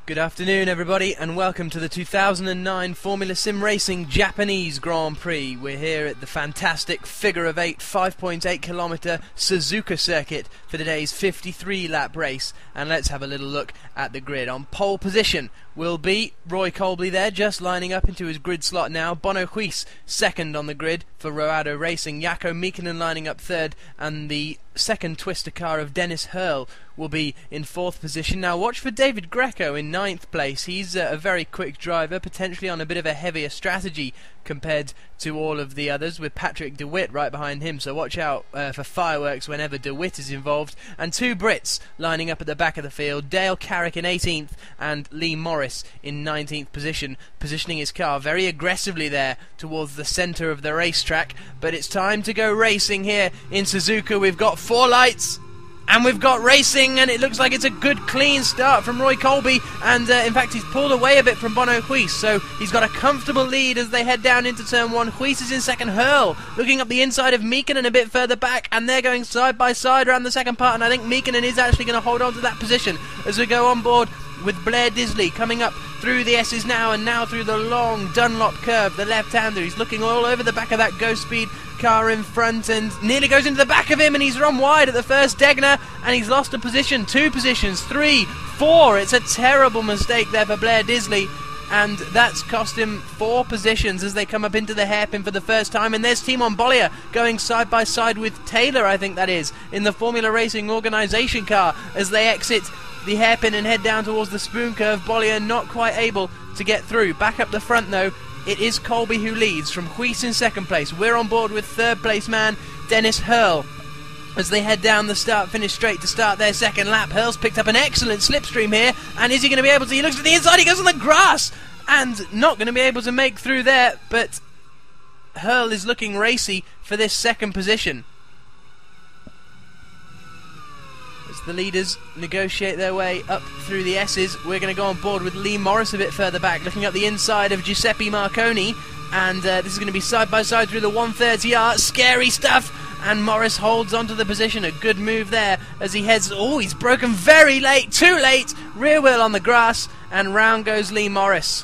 Good afternoon everybody and welcome to the 2009 Formula Sim Racing Japanese Grand Prix. We're here at the fantastic figure of 8 5.8 kilometre Suzuka circuit for today's 53 lap race, and let's have a little look at the grid. On pole position will be Roy Colby there, just lining up into his grid slot now. Bono Huis second on the grid for Roado Racing. Jaakko Miekkinen lining up third, and the second twister car of Dennis Hurl will be in fourth position. Now watch for David Greco in ninth place. He's a very quick driver, potentially on a bit of a heavier strategy compared to all of the others, with Patrick DeWitt right behind him, so watch out for fireworks whenever DeWitt is involved. And two Brits lining up at the back of the field, Dale Carrick in 18th and Lee Morris in 19th position, positioning his car very aggressively there towards the centre of the racetrack. But it's time to go racing here in Suzuka. We've got 4 lights and we've got racing, and it looks like it's a good clean start from Roy Colby, and in fact he's pulled away a bit from Bono Huis, so he's got a comfortable lead as they head down into turn 1. Huis is in second, Hurl looking up the inside of Miekkinen a bit further back, and they're going side by side around the second part, and I think Miekkinen is actually going to hold on to that position as we go on board with Blair Disley coming up through the S's now, and now through the long Dunlop curve, the left-hander. He's looking all over the back of that Go Speed car in front and nearly goes into the back of him, and he's run wide at the first Degner, and he's lost a position, 2 positions, 3, 4. It's a terrible mistake there for Blair Disley, and that's cost him 4 positions as they come up into the hairpin for the first time. And there's Timon Bollier going side by side with Taylor, I think that is, in the Formula Racing organisation car as they exit the hairpin and head down towards the spoon curve. Bollier not quite able to get through. Back up the front though, it is Colby who leads, from Huis in second place. We're on board with third place man Dennis Hurl as they head down the start-finish straight to start their second lap. Hurl's picked up an excellent slipstream here, and is he going to be able to? He looks at the inside, he goes on the grass, and not going to be able to make through there, but Hurl is looking racy for this second position. The leaders negotiate their way up through the S's. We're going to go on board with Lee Morris a bit further back, looking up the inside of Giuseppe Marconi, and this is going to be side by side through the 130R. Scary stuff, and Morris holds onto the position. A good move there as he heads. Oh, he's broken very late, too late. Rear wheel on the grass, and round goes Lee Morris.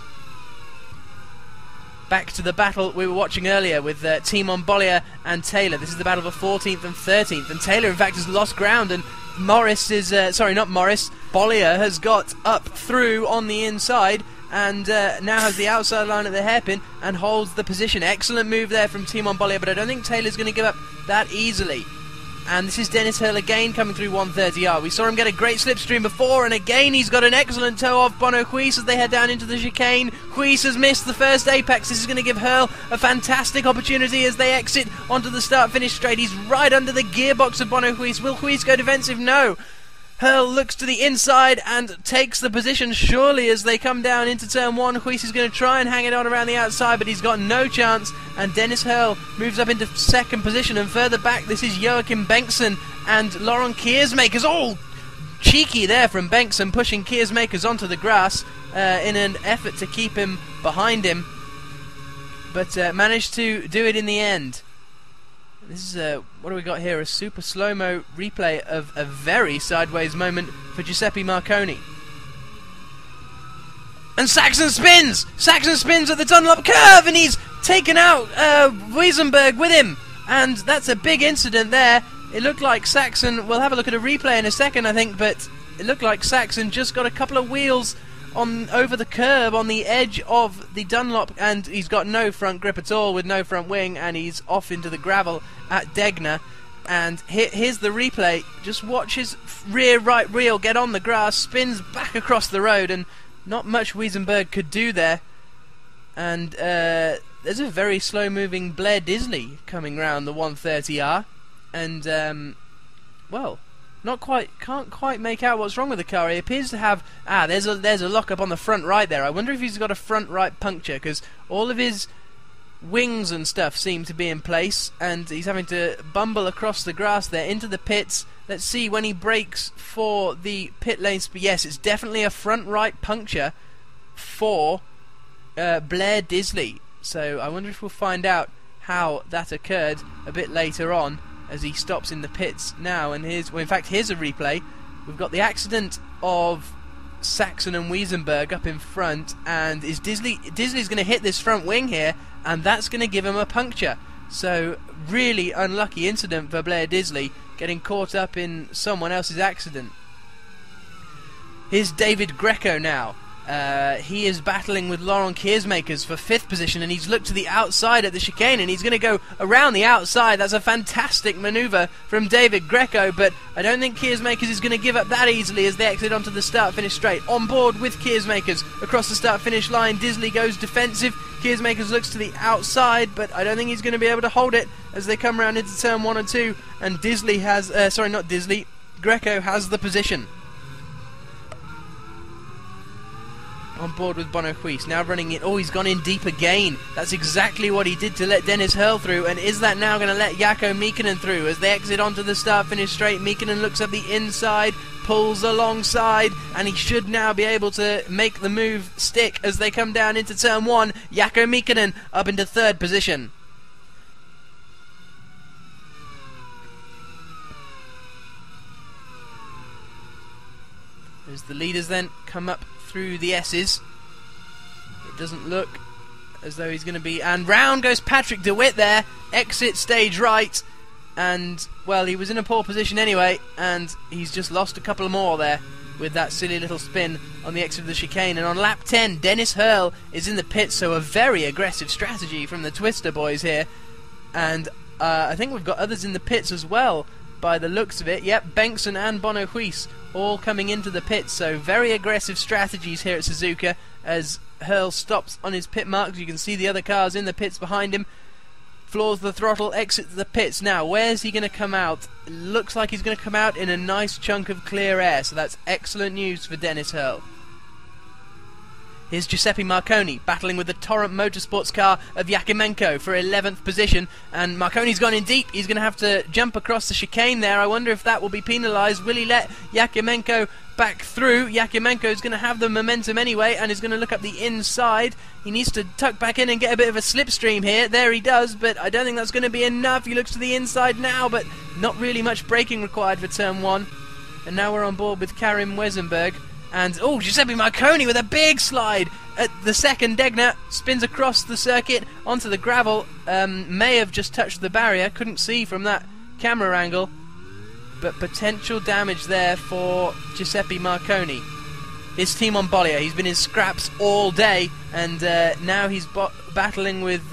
Back to the battle we were watching earlier with Timon Bollier and Taylor. This is the battle for 14th and 13th, and Taylor in fact has lost ground, and Morris is, Bollier has got up through on the inside and now has the outside line at the hairpin and holds the position. Excellent move there from Timon Bollier, but I don't think Taylor's going to give up that easily. And this is Dennis Hurl again coming through 130R. We saw him get a great slipstream before, and again he's got an excellent toe off Bono Huis as they head down into the chicane. Huis has missed the first apex. This is going to give Hurl a fantastic opportunity as they exit onto the start-finish straight. He's right under the gearbox of Bono Huis. Will Huis go defensive? No. Hurl looks to the inside and takes the position surely as they come down into turn 1. Huis is going to try and hang it on around the outside, but he's got no chance, and Dennis Hurl moves up into second position, and further back this is Joachim Bengtsson and Laurent Kiersmakers. Oh, cheeky there from Bengtsson, pushing Kiersmakers onto the grass in an effort to keep him behind him, but managed to do it in the end. This is, what do we got here? A super slow-mo replay of a very sideways moment for Giuseppe Marconi. And Saxon spins! Saxon spins at the Dunlop curve, and he's taken out Wiesenberg with him. And that's a big incident there. It looked like Saxon, we'll have a look at a replay in a second I think, but it looked like Saxon just got a couple of wheels on over the curb on the edge of the Dunlop, and he's got no front grip at all with no front wing, and he's off into the gravel at Degner. And here's the replay. Just watch his rear right wheel get on the grass, spins back across the road, and not much Wiesenberg could do there. And there's a very slow moving Blair Disley coming round the 130R, and well, can't quite make out what's wrong with the car. He appears to have there's a lock-up on the front right there. I wonder if he's got a front right puncture, because all of his wings and stuff seem to be in place, and he's having to bumble across the grass there into the pits. Let's see when he brakes for the pit lane speed. Yes, it's definitely a front right puncture for Blair Disley. So I wonder if we'll find out how that occurred a bit later on as he stops in the pits now. And here's a replay. We've got the accident of Saxon and Wiesenberg up in front, and Disley's going to hit this front wing here, and that's going to give him a puncture. So really unlucky incident for Blair Disley, getting caught up in someone else's accident. Here's David Greco now. He is battling with Laurent Kiersmakers for 5th position, and he's looked to the outside at the chicane, and he's going to go around the outside. That's a fantastic manoeuvre from David Greco, but I don't think Kiersmakers is going to give up that easily as they exit onto the start-finish straight. On board with Kiersmakers across the start-finish line. Disley goes defensive. Kiersmakers looks to the outside, but I don't think he's going to be able to hold it as they come around into turn 1 and 2, and Disley has, Greco has the position. On board with Bonohuis, now running it. Oh, he's gone in deep again. That's exactly what he did to let Dennis Hurl through, and is that now going to let Jaakko Miekkinen through? As they exit onto the start-finish straight, Miekkinen looks at the inside, pulls alongside, and he should now be able to make the move stick as they come down into turn 1. Jaakko Miekkinen up into 3rd position. As the leaders then come up through the S's, it doesn't look as though he's going to be, and round goes Patrick DeWitt there, exit stage right, and well, he was in a poor position anyway, and he's just lost a couple more there with that silly little spin on the exit of the chicane. And on lap 10, Dennis Hurl is in the pits, so a very aggressive strategy from the Twister boys here, and I think we've got others in the pits as well by the looks of it. Yep, Bengtsson and Bonohuis all coming into the pits, so very aggressive strategies here at Suzuka as Hurl stops on his pit marks. You can see the other cars in the pits behind him. Floors the throttle, exits the pits. Now, where's he going to come out? Looks like he's going to come out in a nice chunk of clear air, so that's excellent news for Dennis Hurl. Here's Giuseppe Marconi battling with the Torrent Motorsports car of Yakimenko for 11th position, and Marconi's gone in deep. He's going to have to jump across the chicane there. I wonder if that will be penalised. Will he let Yakimenko back through? Yakimenko's going to have the momentum anyway and is going to look up the inside. He needs to tuck back in and get a bit of a slipstream here. There he does, but I don't think that's going to be enough. He looks to the inside now, but not really much braking required for turn 1. And now we're on board with Karim Wesenberg. And, oh, Giuseppe Marconi with a big slide at the second. Degner spins across the circuit onto the gravel. May have just touched the barrier. Couldn't see from that camera angle. But potential damage there for Giuseppe Marconi. His team on Bollier. He's been in scraps all day. And now he's battling with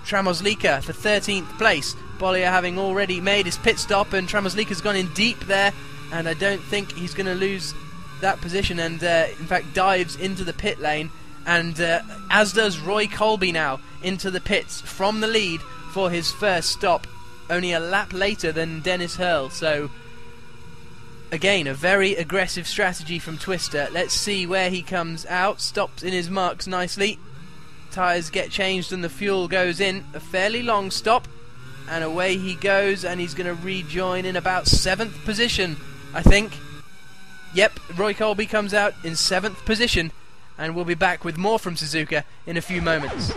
Tramoslika for 13th place. Bollier having already made his pit stop. And Tramoslika's gone in deep there. And I don't think he's going to lose that position, and in fact dives into the pit lane, and as does Roy Colby now into the pits from the lead for his first stop, only a lap later than Dennis Hurl. So again, a very aggressive strategy from Twister. Let's see where he comes out. Stops in his marks nicely, tyres get changed and the fuel goes in. A fairly long stop, and away he goes, and he's going to rejoin in about 7th position, I think. Yep, Roy Colby comes out in 7th position, and we'll be back with more from Suzuka in a few moments.